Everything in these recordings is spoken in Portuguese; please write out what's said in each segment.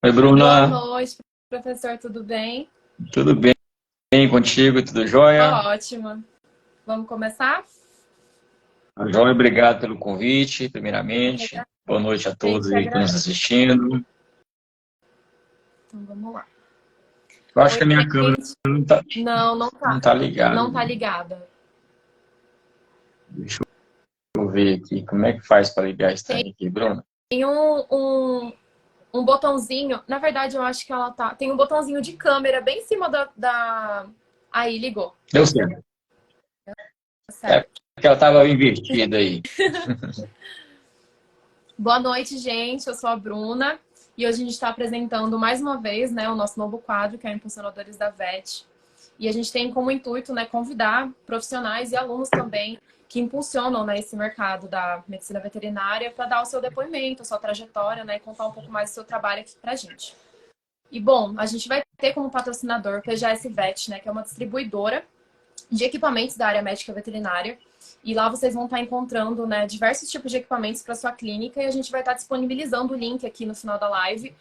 Oi, Boa Bruna. noite, professor, tudo bem? Tudo bem contigo? Tudo jóia? Ótima. Vamos começar? Jóia, obrigado pelo convite, Eu que primeiramente. agra- Boa noite a eu todos que aí que estão nos agradeço. assistindo. Então vamos lá. Eu acho Oi, que a minha câmera gente. não tá, Não, não não tá. tá ligada. Não tá ligada. Deixa eu ver aqui como é que faz para ligar esse trem aqui, Bruna. Tem um botãozinho. Na verdade, eu acho que ela tá. Tem um botãozinho de câmera bem em cima da. Aí, ligou. Deu certo. Tá É certo. porque ela estava invertida aí. Boa noite, gente. Eu sou a Bruna. E hoje a gente está apresentando mais uma vez, né, o nosso novo quadro, que é Impulsionadores da VET. E a gente tem como intuito, né, convidar profissionais e alunos também que impulsionam, né, esse mercado da medicina veterinária para dar o seu depoimento, a sua trajetória, né, e contar um pouco mais do seu trabalho aqui para a gente. E bom, a gente vai ter como patrocinador o PGS Vet, né, que é uma distribuidora de equipamentos da área médica veterinária. E lá vocês vão estar encontrando, né, diversos tipos de equipamentos para sua clínica e a gente vai estar disponibilizando o link aqui no final da live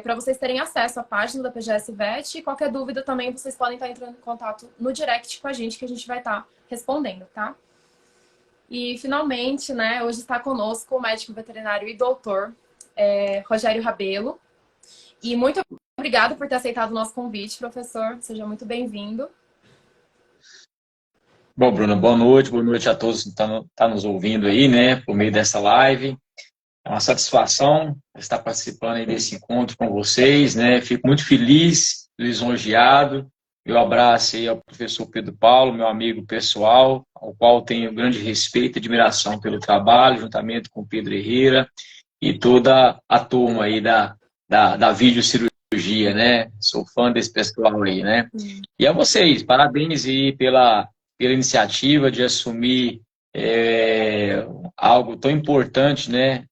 para vocês terem acesso à página da PGS Vet e qualquer dúvida também vocês podem estar entrando em contato no direct com a gente que a gente vai estar respondendo, tá? E finalmente, né, hoje está conosco o médico veterinário e doutor Rogério Rabelo. E muito obrigado por ter aceitado o nosso convite, professor. Seja muito bem-vindo. Bom, Bruna, boa noite a todos que estão nos ouvindo aí, né, por meio dessa live. É uma satisfação estar participando aí desse encontro com vocês, né? Fico muito feliz, lisonjeado. Meu abraço aí ao professor Pedro Paulo, meu amigo pessoal, ao qual tenho grande respeito e admiração pelo trabalho, juntamente com o Pedro Herrera e toda a turma aí da videocirurgia, né? Sou fã desse pessoal aí, né? E a vocês, parabéns aí pela iniciativa de assumir algo tão importante, né,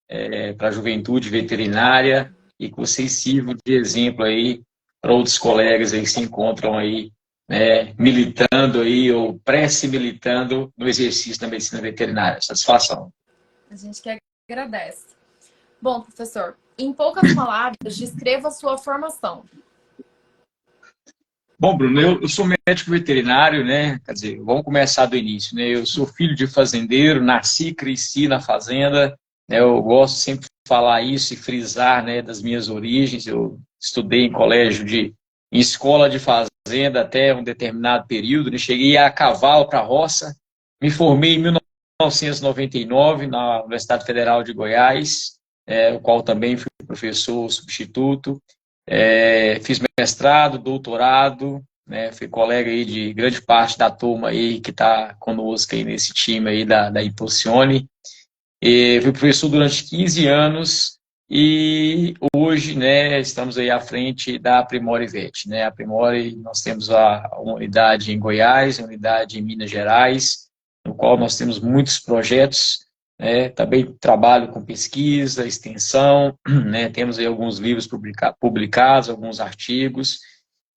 para a juventude veterinária e que vocês sirvam de exemplo aí para outros colegas aí que se encontram aí, né, militando aí ou pré-se militando no exercício da medicina veterinária. Satisfação. A gente que agradece. Bom, professor, em poucas palavras, descreva a sua formação. Bom, Bruno, eu sou médico veterinário, né? Quer dizer, vamos começar do início, né? Eu sou filho de fazendeiro, nasci e cresci na fazenda, né? Eu gosto sempre de falar isso e frisar, né, das minhas origens. Eu estudei em escola de fazenda até um determinado período, né? Cheguei a cavalo para a roça, me formei em 1999 na Universidade Federal de Goiás, o qual também fui professor substituto. Fiz mestrado, doutorado, né, fui colega aí de grande parte da turma aí que está conosco aí nesse time aí da Impulsione. Fui professor durante 15 anos e hoje, né, estamos aí à frente da Aprimore Vet, né? A Aprimore, nós temos uma unidade em Goiás, uma unidade em Minas Gerais, no qual nós temos muitos projetos, né? Também trabalho com pesquisa, extensão, né? Temos aí alguns livros publicados, alguns artigos,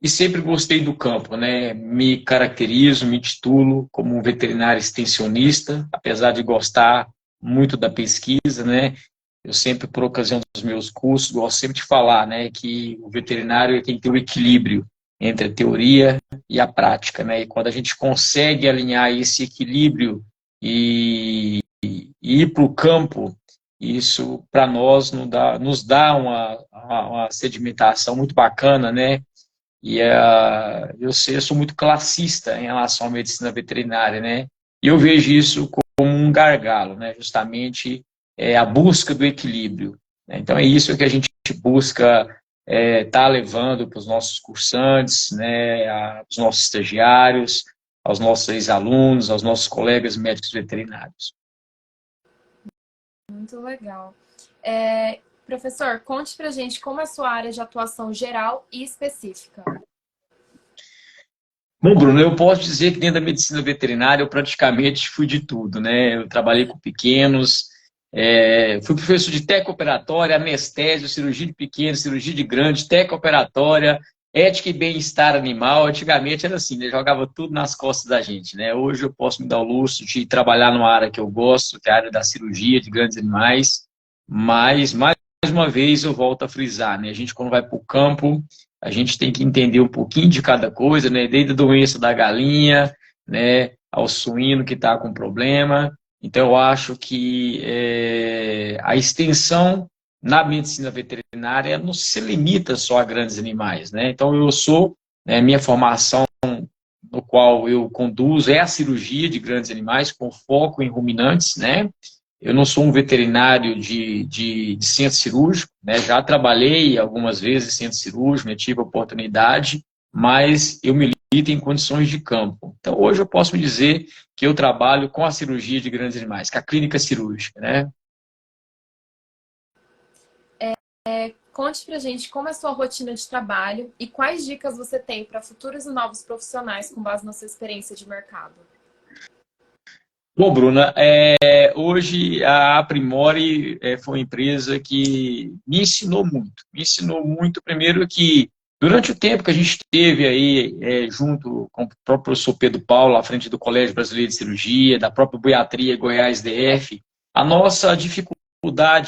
e sempre gostei do campo, né? Me caracterizo, me titulo como um veterinário extensionista, apesar de gostar muito da pesquisa, né? Eu sempre, por ocasião dos meus cursos, gosto sempre de falar, né, que o veterinário tem que ter o equilíbrio entre a teoria e a prática, né? E quando a gente consegue alinhar esse equilíbrio e ir para o campo, isso para nós nos dá uma sedimentação muito bacana, né? E eu sou muito classista em relação à medicina veterinária, né? E eu vejo isso como um gargalo, né? Justamente a busca do equilíbrio, né? Então é isso que a gente busca tá levando para os nossos cursantes, né? Aos nossos estagiários, aos nossos ex-alunos, aos nossos colegas médicos veterinários. Muito legal. Professor, conte pra gente como é a sua área de atuação geral e específica. Bom, Bruno, eu posso dizer que dentro da medicina veterinária eu praticamente fui de tudo, né? Eu trabalhei com pequenos, fui professor de teco-operatória, anestésio, cirurgia de pequeno, cirurgia de grande, teco-operatória, ética e bem-estar animal. Antigamente era assim, né? Jogava tudo nas costas da gente, né? Hoje eu posso me dar o luxo de trabalhar numa área que eu gosto, que é a área da cirurgia de grandes animais, mas mais uma vez eu volto a frisar, né? A gente, quando vai para o campo, a gente tem que entender um pouquinho de cada coisa, né? Desde a doença da galinha, né, ao suíno que está com problema. Então, eu acho que a extensão na medicina veterinária não se limita só a grandes animais, né? Então, eu sou, né, minha formação no qual eu conduzo é a cirurgia de grandes animais com foco em ruminantes, né? Eu não sou um veterinário de centro cirúrgico, né? Já trabalhei algumas vezes em centro cirúrgico, né? Tive a oportunidade, mas eu milito em condições de campo. Então, hoje eu posso me dizer que eu trabalho com a cirurgia de grandes animais, com a clínica cirúrgica, né? Conte pra gente como é a sua rotina de trabalho e quais dicas você tem para futuros e novos profissionais com base na sua experiência de mercado. Bom, Bruna, hoje a Aprimore foi uma empresa que me ensinou muito. Me ensinou muito, primeiro, que durante o tempo que a gente teve aí, junto com o próprio professor Pedro Paulo, à frente do Colégio Brasileiro de Cirurgia, da própria Buiatria Goiás DF, a nossa dificuldade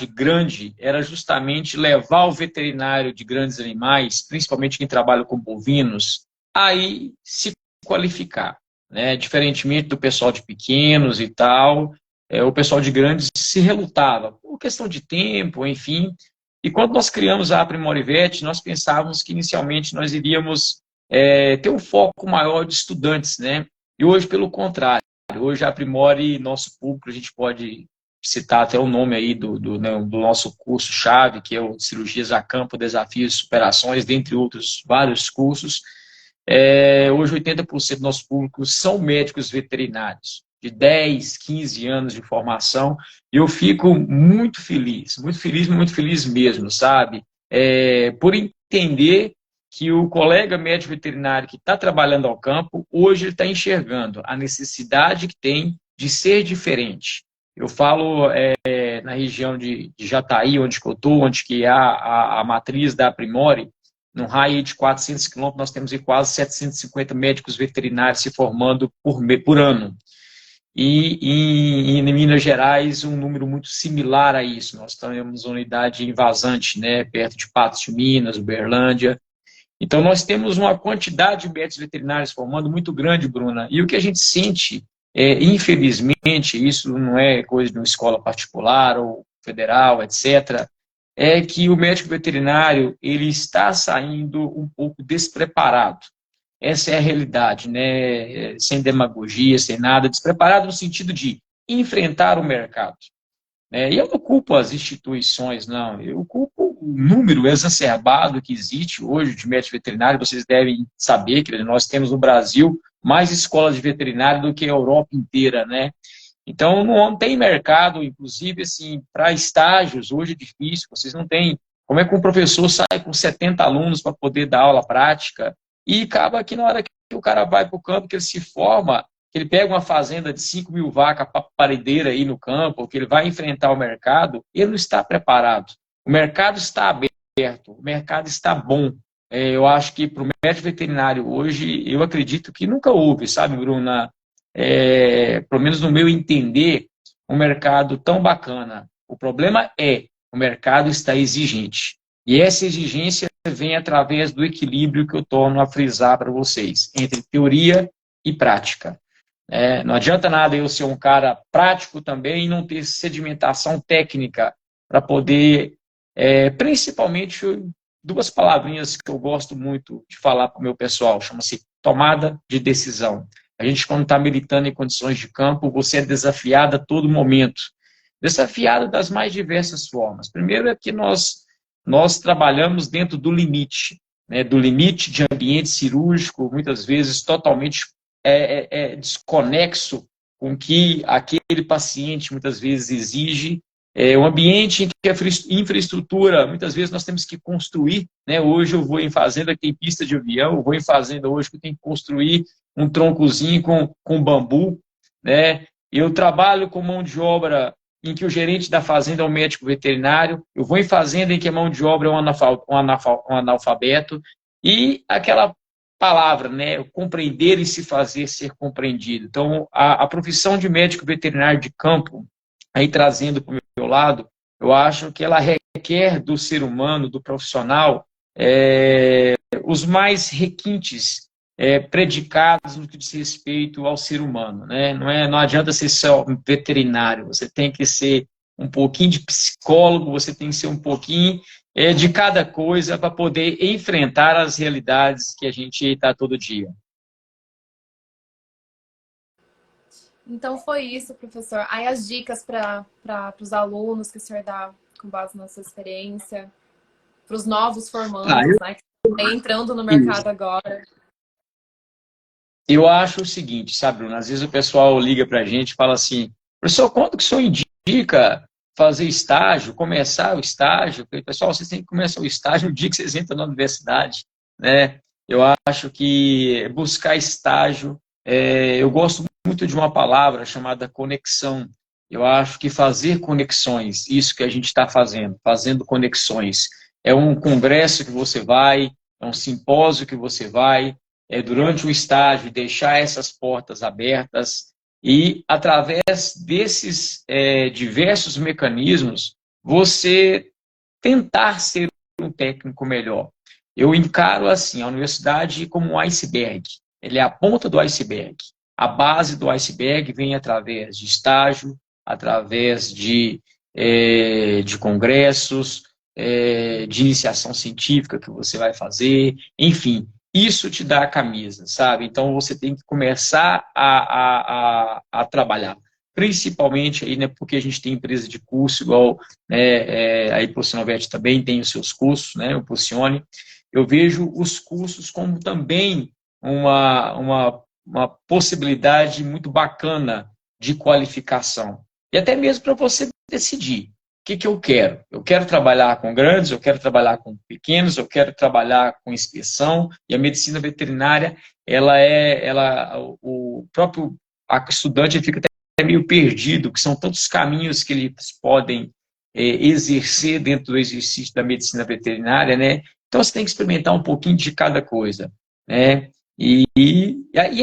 grande era justamente levar o veterinário de grandes animais, principalmente quem trabalha com bovinos, aí se qualificar, né? Diferentemente do pessoal de pequenos e tal, o pessoal de grandes se relutava, por questão de tempo, enfim. E quando nós criamos a Aprimorivete, nós pensávamos que inicialmente nós iríamos ter um foco maior de estudantes, né? E hoje, pelo contrário, hoje a Aprimore, nosso público, a gente pode citar até o nome aí né, do nosso curso-chave, que é o Cirurgias a Campo, Desafios e Superações, dentre outros vários cursos. Hoje 80% do nosso público são médicos veterinários, de 10, 15 anos de formação, e eu fico muito feliz, muito feliz mesmo, sabe? Por entender que o colega médico veterinário que está trabalhando ao campo, hoje ele está enxergando a necessidade que tem de ser diferente. Eu falo na região de Jataí, onde eu estou, onde que há a matriz da Aprimore. Num raio de 400 quilômetros, nós temos quase 750 médicos veterinários se formando por ano. E em Minas Gerais, um número muito similar a isso. Nós temos uma unidade em Vazante, né, perto de Patos de Minas, Uberlândia. Então, nós temos uma quantidade de médicos veterinários formando muito grande, Bruna. E o que a gente sente, infelizmente, isso não é coisa de uma escola particular ou federal, etc., é que o médico veterinário ele está saindo um pouco despreparado. Essa é a realidade, né? Sem demagogia, sem nada, despreparado no sentido de enfrentar o mercado. E eu não culpo as instituições, não. Eu culpo o número exacerbado que existe hoje de médico veterinário. Vocês devem saber que nós temos no Brasil mais escolas de veterinário do que a Europa inteira, né? Então, não tem mercado, inclusive, assim, para estágios, hoje é difícil, vocês não têm. Como é que um professor sai com 70 alunos para poder dar aula prática? E acaba que na hora que o cara vai para o campo, que ele se forma, que ele pega uma fazenda de 5 mil vacas paredeira aí no campo, que ele vai enfrentar o mercado, ele não está preparado. O mercado está aberto, o mercado está bom. Eu acho que para o médico veterinário hoje, eu acredito que nunca houve, sabe, Bruna? Pelo menos no meu entender, um mercado tão bacana. O problema o mercado está exigente. E essa exigência vem através do equilíbrio que eu torno a frisar para vocês, entre teoria e prática. Não adianta nada eu ser um cara prático também e não ter sedimentação técnica para poder, principalmente, duas palavrinhas que eu gosto muito de falar para o meu pessoal, chama-se tomada de decisão. A gente, quando está militando em condições de campo, você é desafiado a todo momento. Desafiado das mais diversas formas. Primeiro é que nós trabalhamos dentro do limite, né? Do limite de ambiente cirúrgico, muitas vezes totalmente desconexo com o que aquele paciente muitas vezes exige. Um ambiente em que a infraestrutura, muitas vezes nós temos que construir, né? Hoje eu vou em fazenda que tem pista de avião, eu vou em fazenda hoje que eu tenho que construir um troncozinho com bambu, né? Eu trabalho com mão de obra em que o gerente da fazenda é um médico veterinário, eu vou em fazenda em que a mão de obra é um analfabeto, e aquela palavra, né? Compreender e se fazer ser compreendido. Então, a profissão de médico veterinário de campo, aí trazendo para o meu lado, eu acho que ela requer do ser humano, do profissional, os mais requintes predicados no que diz respeito ao ser humano, né? Não adianta ser só um veterinário, você tem que ser um pouquinho de psicólogo, você tem que ser um pouquinho de cada coisa para poder enfrentar as realidades que a gente está todo dia. Então foi isso, professor. Aí as dicas para os alunos que o senhor dá com base na sua experiência, para os novos formandos, né, que estão entrando no mercado agora. Eu acho o seguinte, sabe, Bruno? Às vezes o pessoal liga para a gente e fala assim, professor, quando que o senhor indica fazer estágio, começar o estágio? Pessoal, vocês têm que começar o estágio no dia que vocês entram na universidade, né? Eu acho que buscar estágio, eu gosto muito de uma palavra chamada conexão. Eu acho que fazer conexões, isso que a gente está fazendo conexões. É um congresso que você vai, é um simpósio que você vai, durante o estágio, deixar essas portas abertas e, através desses diversos mecanismos, você tentar ser um técnico melhor. Eu encaro assim a universidade como um iceberg. Ele é a ponta do iceberg. A base do iceberg vem através de estágio, através de congressos, de iniciação científica que você vai fazer, enfim, isso te dá a camisa, sabe? Então você tem que começar a trabalhar. Principalmente aí, né, porque a gente tem empresa de curso, igual a Impulsionovete também tem os seus cursos, né, o Impulsione. Eu vejo os cursos como também uma possibilidade muito bacana de qualificação. E até mesmo para você decidir. O que eu quero? Eu quero trabalhar com grandes, eu quero trabalhar com pequenos, eu quero trabalhar com inspeção, e a medicina veterinária, o próprio estudante fica até meio perdido, que são tantos caminhos que eles podem exercer dentro do exercício da medicina veterinária, né? Então você tem que experimentar um pouquinho de cada coisa, né? E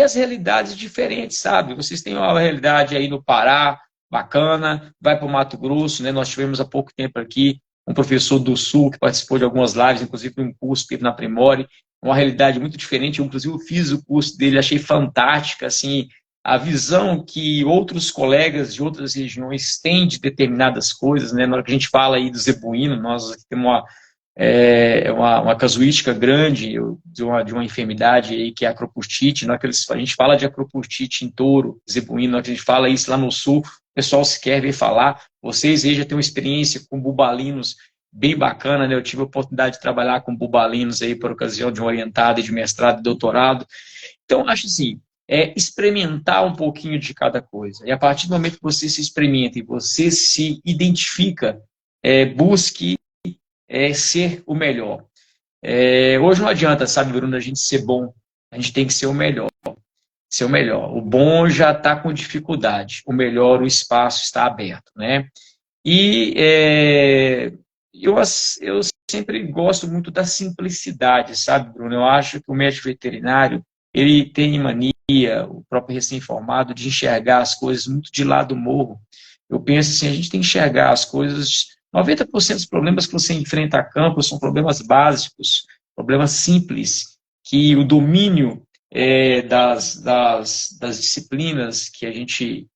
as realidades diferentes, sabe? Vocês têm uma realidade aí no Pará, bacana, vai para o Mato Grosso, né? Nós tivemos há pouco tempo aqui um professor do Sul que participou de algumas lives, inclusive um curso que teve na Primore, uma realidade muito diferente. Eu, inclusive, fiz o curso dele, achei fantástica, assim, a visão que outros colegas de outras regiões têm de determinadas coisas, né? Na hora que a gente fala aí do zebuíno, nós aqui temos uma casuística grande de uma enfermidade aí que é a acropustite. Na hora que a gente fala de acropustite em touro, zebuíno, na hora que a gente fala isso lá no Sul, o pessoal se quer ver falar. Vocês aí já têm uma experiência com bubalinos bem bacana, né? Eu tive a oportunidade de trabalhar com bubalinos aí por ocasião de um orientado de mestrado e doutorado. Então, acho assim, experimentar um pouquinho de cada coisa. E a partir do momento que você se experimenta e você se identifica, busque ser o melhor. Hoje não adianta, sabe, Bruno, a gente ser bom. A gente tem que ser o melhor. Ser o melhor. O bom já está com dificuldade. O melhor, o espaço está aberto, né? E eu sempre gosto muito da simplicidade, sabe, Bruno? Eu acho que o médico veterinário, ele tem mania, o próprio recém-formado, de enxergar as coisas muito de lado morro. Eu penso assim, a gente tem que enxergar as coisas. 90% dos problemas que você enfrenta a campo são problemas básicos, problemas simples, que o domínio das disciplinas que a gente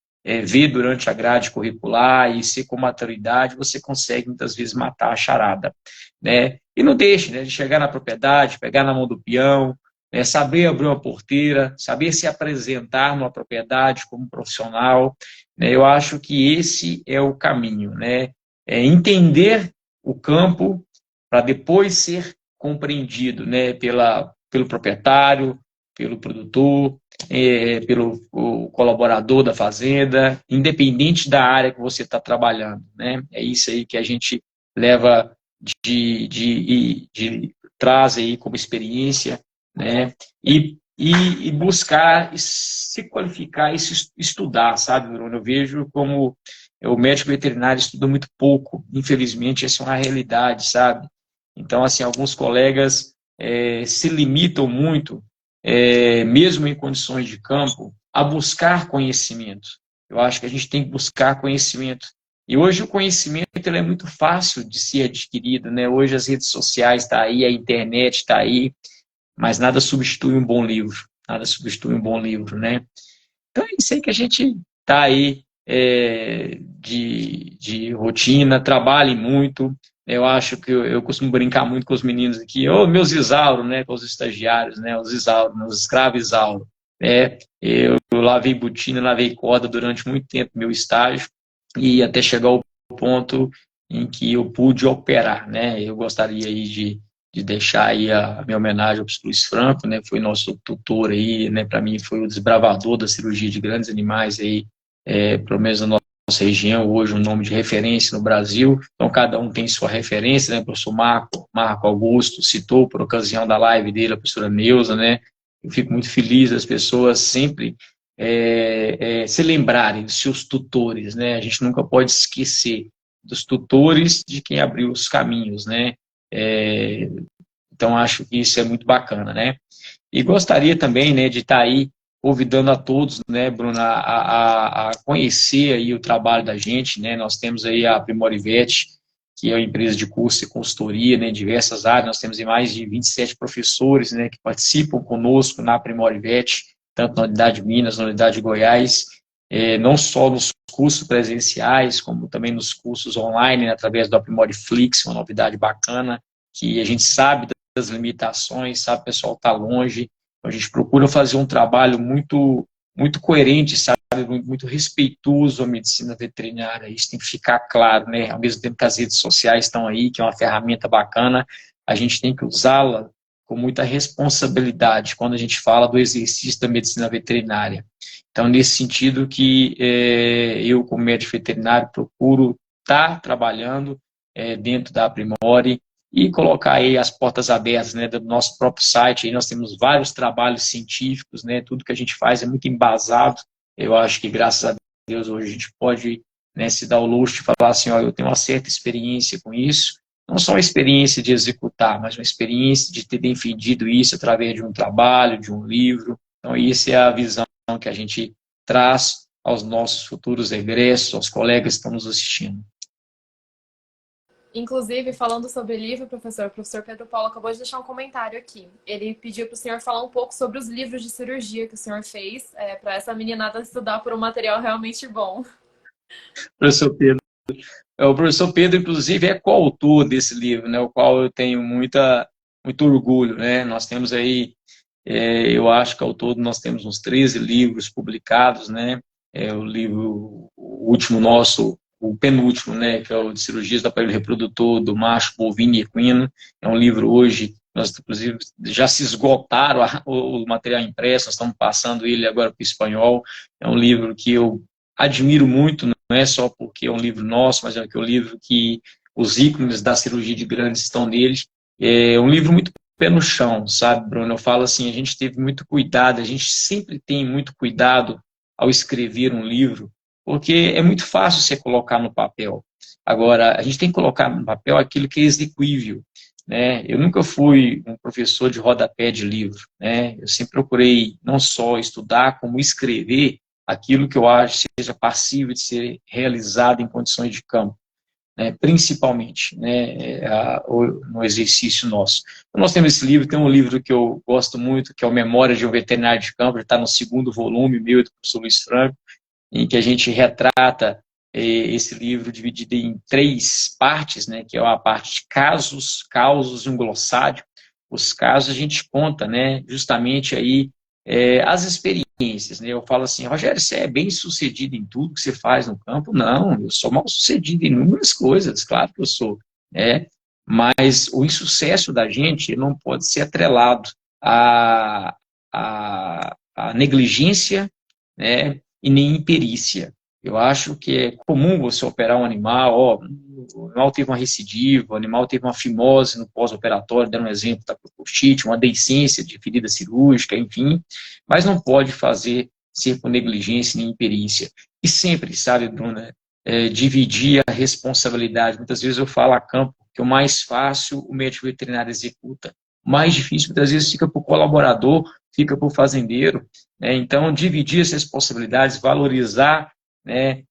vê durante a grade curricular e ser com maturidade, você consegue muitas vezes matar a charada, né? E não deixe, né, de chegar na propriedade, pegar na mão do peão, saber abrir uma porteira, saber se apresentar numa propriedade como profissional, né? Eu acho que esse é o caminho, né? Entender o campo para depois ser compreendido, né, pelo proprietário, pelo produtor, pelo colaborador da fazenda, independente da área que você está trabalhando, né? É isso aí que a gente leva traz aí como experiência, né? E buscar se qualificar e se estudar, sabe, Bruno? Eu vejo como o médico veterinário estuda muito pouco, infelizmente, essa é uma realidade, sabe? Então, assim, alguns colegas se limitam muito, mesmo em condições de campo, a buscar conhecimento. Eu acho que a gente tem que buscar conhecimento. E hoje o conhecimento ele é muito fácil de ser adquirido, né? Hoje as redes sociais estão aí, a internet está aí, mas nada substitui um bom livro. Nada substitui um bom livro, né? Então é isso aí que a gente está aí de rotina, trabalhe muito. Eu acho que eu costumo brincar muito com os meninos aqui, meus Isauro, né? Com os estagiários, né? Os Isauro, os escravos Isauro. Eu lavei botina, lavei corda durante muito tempo no meu estágio e até chegar ao ponto em que eu pude operar, né? Eu gostaria aí de deixar aí a minha homenagem ao professor Luiz Franco, né? Foi nosso tutor aí, né? Para mim foi o desbravador da cirurgia de grandes animais aí, pelo menos na nossa região, hoje um nome de referência no Brasil. Então cada um tem sua referência, né? O professor Marco Augusto citou por ocasião da live dele, a professora Neuza, né? Eu fico muito feliz das pessoas sempre se lembrarem dos seus tutores, né? A gente nunca pode esquecer dos tutores de quem abriu os caminhos, né? Então, acho que isso é muito bacana, né? E gostaria também, né, de estar aí convidando a todos, né, Bruna, a conhecer aí o trabalho da gente, né? Nós temos aí a Primorivet, que é uma empresa de curso e consultoria, né, em diversas áreas. Nós temos mais de 27 professores, né, que participam conosco na Primorivet, tanto na unidade de Minas, na unidade de Goiás, não só nos cursos presenciais, como também nos cursos online, né, através do Aprimoriflix, uma novidade bacana, que a gente sabe das limitações, sabe, o pessoal está longe, a gente procura fazer um trabalho muito, muito coerente, sabe, muito respeitoso à medicina veterinária, isso tem que ficar claro, né, ao mesmo tempo que as redes sociais estão aí, que é uma ferramenta bacana, a gente tem que usá-la com muita responsabilidade quando a gente fala do exercício da medicina veterinária. Então, nesse sentido que eu, como médico veterinário, procuro estar trabalhando dentro da Aprimore e colocar aí as portas abertas, né, do nosso próprio site. Aí nós temos vários trabalhos científicos, né, tudo que a gente faz é muito embasado. Eu acho que, graças a Deus, hoje a gente pode, né, se dar o luxo de falar assim, eu tenho uma certa experiência com isso, não só uma experiência de executar, mas uma experiência de ter defendido isso através de um trabalho, de um livro. Então, essa é a visão que a gente traz aos nossos futuros egressos, aos colegas que estão nos assistindo. Inclusive, falando sobre livro, professor, o professor Pedro Paulo acabou de deixar um comentário aqui. Ele pediu para o senhor falar um pouco sobre os livros de cirurgia que o senhor fez, para essa meninada estudar por um material realmente bom. Professor Pedro. O professor Pedro, inclusive, é coautor desse livro, né, o qual eu tenho muito orgulho, né? Nós temos aí, eu acho que ao todo nós temos uns 13 livros publicados, né? O livro, o último nosso, o penúltimo, né, que é o de cirurgias do aparelho reprodutor do macho, bovino e equino, é um livro hoje, nós inclusive já se esgotaram o material impresso, nós estamos passando ele agora para o espanhol, é um livro que eu admiro muito, não é só porque é um livro nosso, mas é um livro que os ícones da cirurgia de grandes estão nele. É um livro muito pé no chão, sabe, Bruno? Eu falo assim, a gente teve muito cuidado, a gente sempre tem muito cuidado ao escrever um livro, porque é muito fácil você colocar no papel. Agora, a gente tem que colocar no papel aquilo que é execuível, né? Eu nunca fui um professor de rodapé de livro, né? Eu sempre procurei não só estudar, como escrever aquilo que eu acho seja passível de ser realizado em condições de campo, né, principalmente, né, no exercício nosso. Então, nós temos esse livro, tem um livro que eu gosto muito, que é o Memória de um Veterinário de Campo, está no 2º volume, meu e do professor Luiz Franco, em que a gente retrata esse livro dividido em 3 partes, né, que é a parte de casos, causos e um glossário. Os casos a gente conta, né, justamente aí as experiências, né? Eu falo assim, Rogério, você é bem sucedido em tudo que você faz no campo? Não, eu sou mal sucedido em inúmeras coisas, claro que eu sou, né? Mas o insucesso da gente não pode ser atrelado à negligência, né? E nem imperícia. Eu acho que é comum você operar um animal, o animal teve uma recidiva, o animal teve uma fimose no pós-operatório, dando um exemplo da proctite, uma deiscência de ferida cirúrgica, enfim, mas não pode ser com negligência nem imperícia. E sempre, sabe, Bruna, dividir a responsabilidade. Muitas vezes eu falo a campo que o mais fácil o médico veterinário executa. O mais difícil, muitas vezes, fica para o colaborador, fica para o fazendeiro, né? Então, dividir as responsabilidades, valorizar, né,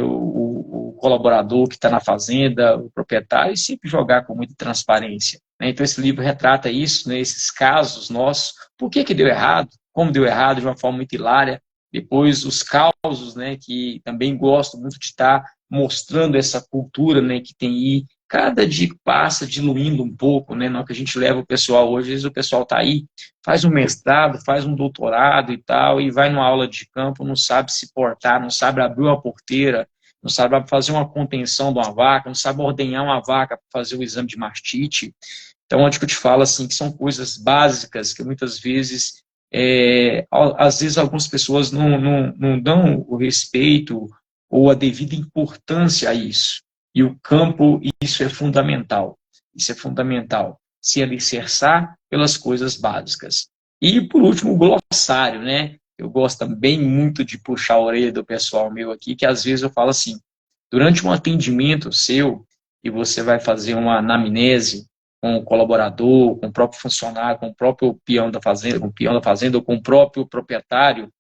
o colaborador que está na fazenda, o proprietário, e sempre jogar com muita transparência, né? Então, esse livro retrata isso, né, esses casos nossos, por que que deu errado, como deu errado, de uma forma muito hilária. Depois, os causos, né, que também gosto muito de estar mostrando essa cultura, né, que tem aí, cada dia que passa diluindo um pouco, né, no que a gente leva o pessoal hoje, às vezes o pessoal está aí, faz um mestrado, faz um doutorado e tal, e vai numa aula de campo, não sabe se portar, não sabe abrir uma porteira, não sabe fazer uma contenção de uma vaca, não sabe ordenhar uma vaca para fazer o exame de mastite. Então, onde que eu te falo assim, que são coisas básicas que muitas vezes, às vezes algumas pessoas não dão o respeito ou a devida importância a isso. E o campo, isso é fundamental. Isso é fundamental. Se alicerçar pelas coisas básicas. E, por último, o glossário, né? Eu gosto também muito de puxar a orelha do pessoal meu aqui, que às vezes eu falo assim, durante um atendimento seu, e você vai fazer uma anamnese com o colaborador, com o próprio funcionário, com o próprio peão da fazenda, com o peão da fazenda ou com o próprio proprietário,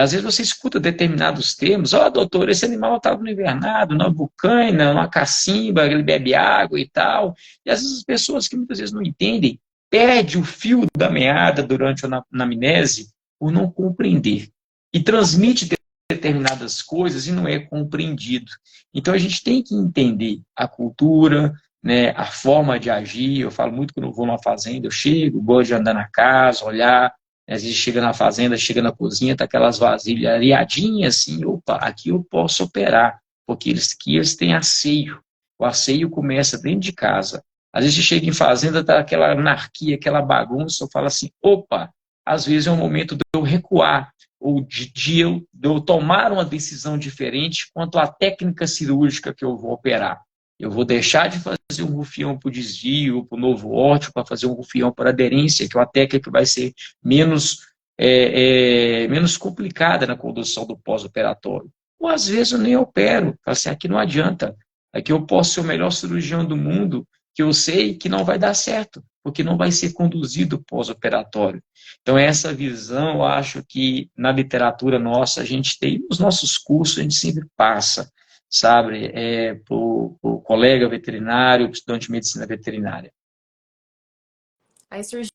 às vezes você escuta determinados termos, doutor, esse animal estava no invernado, na bucaina, numa cacimba, ele bebe água e tal. E às vezes as pessoas que muitas vezes não entendem, perdem o fio da meada durante a anamnese por não compreender. E transmite determinadas coisas e não é compreendido. Então a gente tem que entender a cultura, né, a forma de agir. Eu falo muito quando eu vou numa fazenda, eu chego, gosto de andar na casa, olhar. Às vezes chega na fazenda, chega na cozinha, tá aquelas vasilhas areadinhas assim, opa, aqui eu posso operar, porque eles têm asseio. O asseio começa dentro de casa. Às vezes chega em fazenda, tá aquela anarquia, aquela bagunça, eu falo assim, opa, às vezes é o momento de eu recuar, ou de eu tomar uma decisão diferente quanto à técnica cirúrgica que eu vou operar. Eu vou deixar de fazer um rufião para o desvio, para o novo órteo, para fazer um rufião para aderência, que é uma técnica que vai ser menos, menos complicada na condução do pós-operatório. Ou às vezes eu nem opero, assim, aqui não adianta. Aqui eu posso ser o melhor cirurgião do mundo, que eu sei que não vai dar certo, porque não vai ser conduzido pós-operatório. Então, essa visão, eu acho que na literatura nossa, a gente tem, nos nossos cursos, a gente sempre passa, sabe, para o colega veterinário, para o estudante de medicina veterinária. Aí surgiu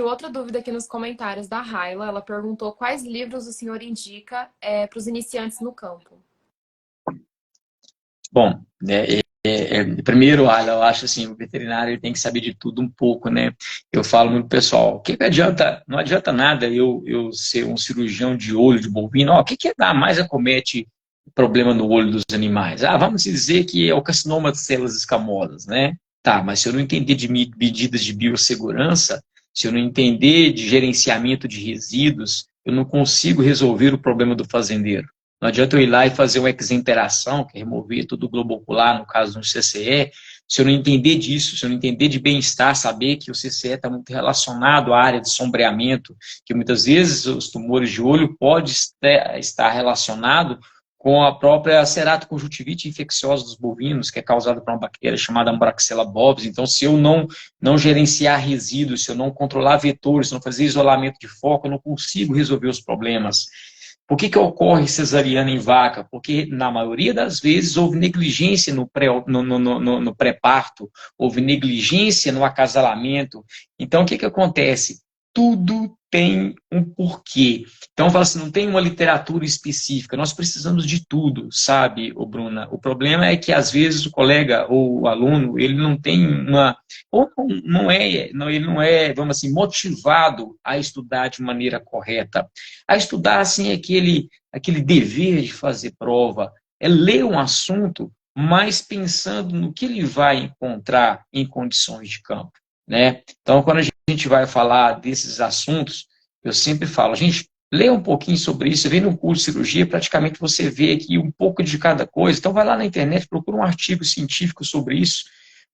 outra dúvida aqui nos comentários da Raila. Ela perguntou quais livros o senhor indica para os iniciantes no campo. Bom, primeiro, eu acho assim, o veterinário ele tem que saber de tudo um pouco, né? Eu falo muito pro pessoal, que adianta, não adianta nada eu ser um cirurgião de olho de bovino, o que dá mais acomete problema no olho dos animais? Vamos dizer que é o carcinoma de células escamosas, né? Tá, mas se eu não entender de medidas de biossegurança, se eu não entender de gerenciamento de resíduos, eu não consigo resolver o problema do fazendeiro. Não adianta eu ir lá e fazer uma exenteração, que é remover todo o globo ocular, no caso do CCE, se eu não entender disso, se eu não entender de bem-estar, saber que o CCE está muito relacionado à área de sombreamento, que muitas vezes os tumores de olho podem estar relacionados com a própria ceratoconjuntivite infecciosa dos bovinos, que é causada por uma bactéria chamada Ambraxella bovis. Então, se eu não gerenciar resíduos, se eu não controlar vetores, se eu não fazer isolamento de foco, eu não consigo resolver os problemas. Por que ocorre cesariana em vaca? Porque, na maioria das vezes, houve negligência no pré-parto, houve negligência no acasalamento. Então, o que acontece? Tudo tem um porquê. Então, eu falo assim, não tem uma literatura específica, nós precisamos de tudo, sabe, Bruna? O problema é que, às vezes, o colega ou o aluno, ele não tem uma... ou ele não é, vamos assim, motivado a estudar de maneira correta. A estudar, assim, aquele dever de fazer prova, é ler um assunto, mas pensando no que ele vai encontrar em condições de campo, né? Então, quando a gente vai falar desses assuntos, eu sempre falo, gente, lê um pouquinho sobre isso, vem no curso de cirurgia, praticamente você vê aqui um pouco de cada coisa. Então, vai lá na internet, procura um artigo científico sobre isso.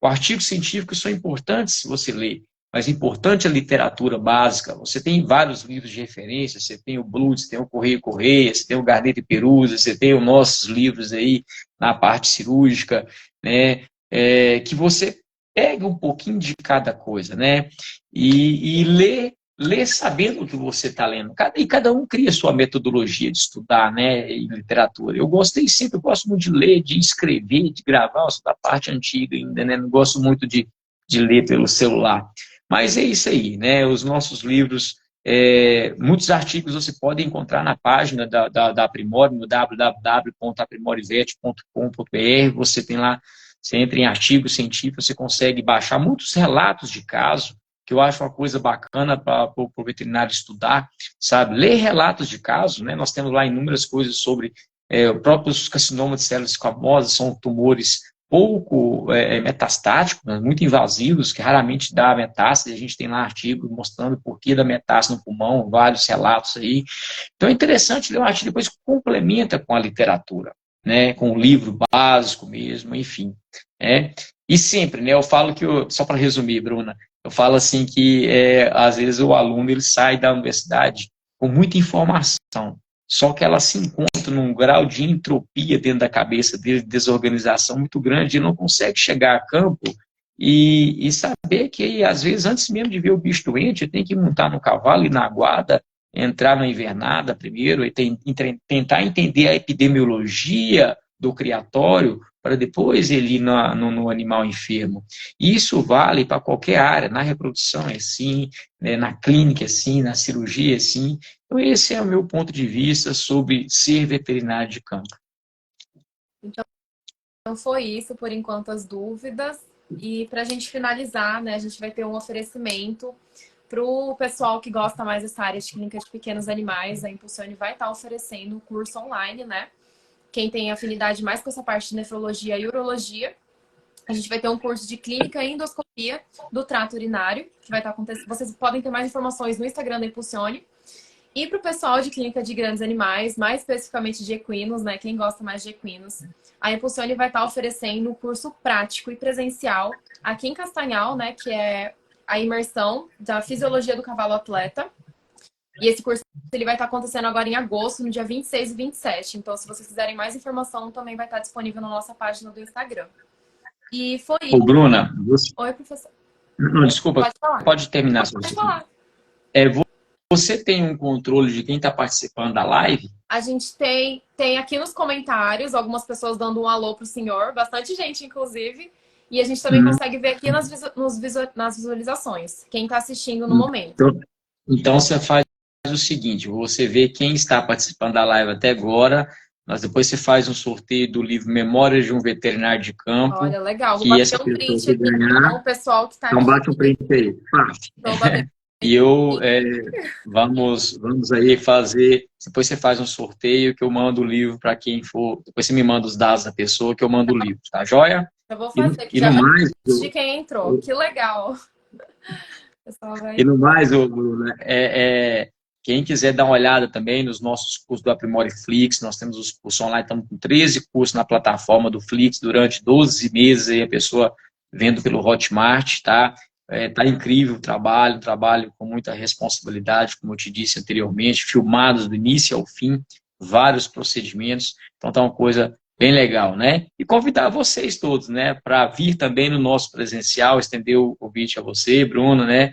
Os artigos científicos são importantes se você ler, mas importante é a literatura básica. Você tem vários livros de referência, você tem o Blues, tem o Correia e Correia, você tem o Garneta e Perusa, você tem os nossos livros aí na parte cirúrgica, né? Que você pega um pouquinho de cada coisa, né? E lê ler sabendo o que você está lendo. E cada um cria sua metodologia de estudar, né, em literatura. Eu gosto muito de ler, de escrever, de gravar, eu sou da parte antiga ainda, né, não gosto muito de ler pelo celular. Mas é isso aí, né, os nossos livros, muitos artigos você pode encontrar na página da Aprimore, no www.aprimorivete.com.br, você tem lá, você entra em artigos científicos, você consegue baixar muitos relatos de caso, que eu acho uma coisa bacana para o veterinário estudar, sabe? Ler relatos de casos, né? Nós temos lá inúmeras coisas sobre próprios carcinomas de células escamosas, são tumores pouco metastáticos, né? Muito invasivos, que raramente dá metástase, a gente tem lá artigos mostrando o porquê da metástase no pulmão, vários relatos aí. Então é interessante ler um artigo, depois complementa com a literatura, né? Com o livro básico mesmo, enfim. E sempre, né? Eu falo que, só para resumir, Bruna, eu falo assim que, às vezes, o aluno ele sai da universidade com muita informação, só que ela se encontra num grau de entropia dentro da cabeça dele, de desorganização muito grande, ele não consegue chegar a campo e saber que, às vezes, antes mesmo de ver o bicho doente, ele tem que montar no cavalo e na guarda, entrar na invernada primeiro, e tentar entender a epidemiologia do criatório, para depois ele ir no animal enfermo. Isso vale para qualquer área, na reprodução é assim, né, na clínica é assim, na cirurgia é assim. Então esse é o meu ponto de vista sobre ser veterinário de campo. Então foi isso, por enquanto, as dúvidas. E para a gente finalizar, né, a gente vai ter um oferecimento para o pessoal que gosta mais dessa área de clínica de pequenos animais. A Impulsione vai estar oferecendo um curso online, né? Quem tem afinidade mais com essa parte de nefrologia e urologia, a gente vai ter um curso de clínica e endoscopia do trato urinário, que vai estar acontecendo. Vocês podem ter mais informações no Instagram da Impulsione. E para o pessoal de clínica de grandes animais, mais especificamente de equinos, né? Quem gosta mais de equinos, a Impulsione vai estar oferecendo um curso prático e presencial aqui em Castanhal, né? Que é a imersão da fisiologia do cavalo atleta. E esse curso ele vai estar acontecendo agora em agosto, no dia 26 e 27. Então, se vocês quiserem mais informação, também vai estar disponível na nossa página do Instagram. E foi isso. Ô, Bruna, Oi, professor. Não, desculpa, Pode falar. pode terminar. Pode falar. Você tem um controle de quem está participando da live? A gente tem aqui nos comentários algumas pessoas dando um alô pro senhor, bastante gente, inclusive. E a gente também consegue ver aqui nas visualizações, quem está assistindo no momento. Então, você faz o seguinte, você vê quem está participando da live até agora, mas depois você faz um sorteio do livro Memórias de um Veterinário de Campo. Olha, legal. Vou que bater essa um print pessoa aqui ganhar, com o pessoal que está então aqui. bate um print aí, fácil. E vamos aí fazer, depois você faz um sorteio que eu mando o livro para quem for, depois você me manda os dados da pessoa que eu mando o livro, tá joia? Eu vou fazer, E no mais, de quem entrou, que legal. E no mais, Bruno, quem quiser dar uma olhada também nos nossos cursos do Aprimore Flix, nós temos os cursos online, estamos com 13 cursos na plataforma do Flix durante 12 meses, aí a pessoa vendo pelo Hotmart, tá? Tá incrível o trabalho com muita responsabilidade, como eu te disse anteriormente, filmados do início ao fim, vários procedimentos, então tá uma coisa bem legal, né? E convidar vocês todos, né, para vir também no nosso presencial, estender o convite a você, Bruno, né?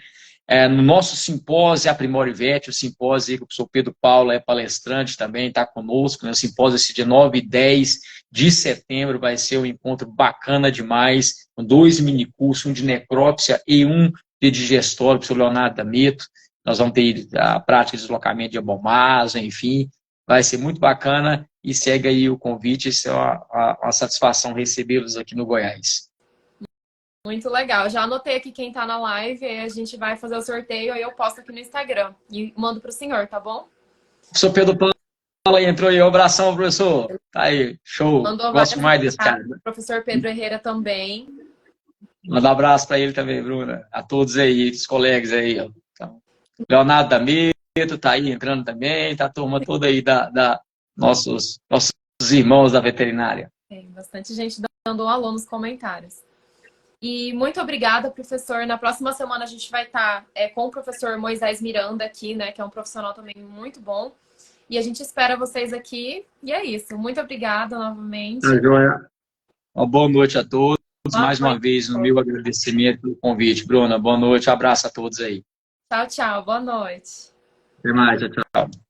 No nosso simpósio Aprimore Vet, o simpósio que o professor Pedro Paulo é palestrante também, está conosco, né? O simpósio esse dia 9 e 10 de setembro vai ser um encontro bacana demais, com 2 minicursos, um de necrópsia e um de digestório, o professor Leonardo D'Ameto. Nós vamos ter a prática de deslocamento de abomaso, enfim, vai ser muito bacana e segue aí o convite, isso é uma satisfação recebê-los aqui no Goiás. Muito legal. Já anotei aqui quem tá na live, aí a gente vai fazer o sorteio, aí eu posto aqui no Instagram e mando pro senhor, tá bom? Professor Pedro Paulo aí entrou aí, um abração, professor. Tá aí, show. Gosto mais desse cara. Professor Pedro Herrera também. Manda um abraço para ele também, Bruna. A todos aí, os colegas aí. Ó. Então, Leonardo D'Ameto tá aí entrando também, tá a turma toda aí nossos irmãos da veterinária. Tem bastante gente dando um alô nos comentários. E muito obrigada, professor. Na próxima semana a gente vai estar com o professor Moisés Miranda aqui, né? Que é um profissional também muito bom. E a gente espera vocês aqui. E é isso. Muito obrigada novamente. Tá joia. Uma boa noite a todos. Mais uma vez, no meu agradecimento pelo convite. Bruna, boa noite. Um abraço a todos aí. Tchau, tchau. Boa noite. Até mais, tchau, tchau.